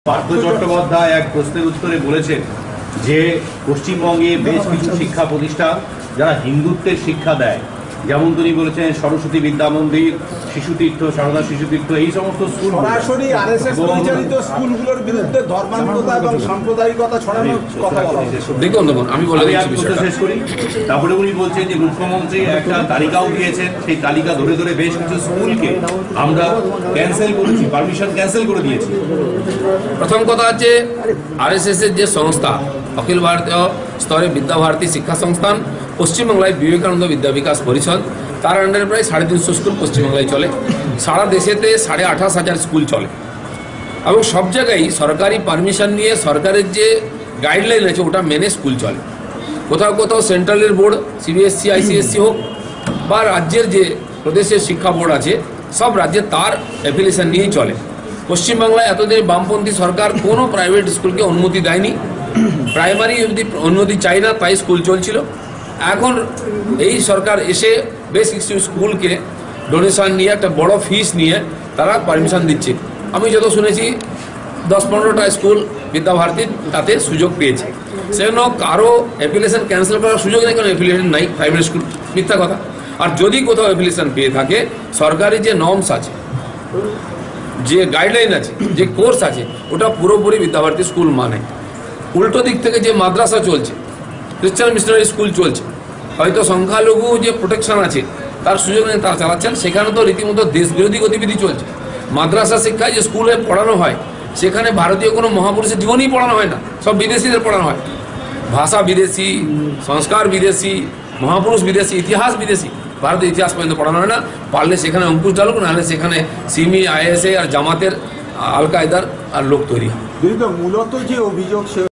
পার্থ চট্টোপাধ্যায় এক প্রশ্নের উত্তরে বলেছেন যে পশ্চিমবঙ্গে বেশ কিছু শিক্ষা প্রতিষ্ঠান যারা হিন্দুত্বের শিক্ষা দেয়, যেমন তিনি বলেছেন সরস্বতী বিদ্যা মন্দির, শিশুতীর্থ, সারদা শিশুতীর্থ, এই সমস্ত স্কুল সরাসরি আরএসএস পরিচালিত স্কুলগুলোর বিরুদ্ধে ধর্মান্ধতা এবং সাম্প্রদায়িকতা ছড়ানোর কথা বলা হয়েছে। দেখুন আমি বলে দিচ্ছি বিষয়টা শেষ করি। তারপরে উনি বলছেন যে মুখ্যমন্ত্রী একটা তালিকাও দিয়েছেন, সেই তালিকা ধরে ধরে বেশ কিছু স্কুলকে আমরা ক্যান্সেল করেছি, পারমিশন ক্যান্সেল করে দিয়েছি। প্রথম কথা হচ্ছে আরএসএস এর যে সংস্থা অখিল ভারতীয় স্তরে বিদ্যাভারতী শিক্ষা সংস্থান, পশ্চিমবাংলায় বিবেকানন্দ বিদ্যা বিকাশ পরিষদ, তার আন্ডারে প্রায় 350 স্কুল পশ্চিমবাংলায় চলে। সারা দেশেতে 28,500 স্কুল চলে এবং সব জায়গায় সরকারি পারমিশন নিয়ে সরকারের যে গাইডলাইন আছে ওটা মেনে স্কুল চলে। কোথাও কোথাও সেন্ট্রালের বোর্ড সিবিএসসি আইসিএসসি হোক বা রাজ্যের যে প্রদেশের শিক্ষা বোর্ড আছে সব রাজ্যে তার অ্যাফিলিয়েশন নিয়েই চলে। পশ্চিমবাংলায় এতদিন বামপন্থী সরকার কোনো প্রাইভেট স্কুলকে অনুমতি দেয়নি, প্রাইমারি যদি অনুমতি চাই না তাই স্কুল চলছিল। এখন এই সরকার এসে বেশ কিছু স্কুলকে ডোনেশন নিয়ে একটা বড় ফিস নিয়ে তারা পারমিশন দিচ্ছে। আমি যত শুনেছি 10-15টা স্কুল বিদ্যাভারতীর তাতে সুযোগ পেয়েছে, সেজন্য কারো অ্যাপ্লিকেশন ক্যান্সেল করার সুযোগ নেই, কারণ অ্যাফিলিয়েশন নাই প্রাইভেট স্কুল, মিথ্যা কথা। আর যদি কোথাও অ্যাপ্লিকেশন পেয়ে থাকে, সরকারি যে নর্মস আছে, যে গাইডলাইন আছে, যে কোর্স আছে, ওটা পুরোপুরি বিদ্যাভারতী স্কুল মানে। উল্টো দিক থেকে যে মাদ্রাসা চলছে, খ্রিস্টান মিশনারি স্কুল চলছে, হয়তো সংখ্যালঘু যে প্রোটেকশন আছে তার সুযোগ নেই, তারা চালাচ্ছেন, সেখানে তো রীতিমতো দেশবিরোধী গতিবিধি চলছে। মাদ্রাসা শিক্ষায় যে স্কুলে পড়ানো হয় সেখানে ভারতীয় কোনো মহাপুরুষের জীবনই পড়ানো হয় না, সব বিদেশিদের পড়ানো হয়। ভাষা বিদেশি, সংস্কার বিদেশি, মহাপুরুষ বিদেশি, ইতিহাস বিদেশি, ভারতের ইতিহাস পর্যন্ত পড়ানো হয় না। পারলে সেখানে অঙ্কুশ ডালুক, নাহলে সেখানে সিমি, আইএসএ আর জামাতের, আল কায়দার আর লোক তৈরি হয়। মূলত যে অভিযোগ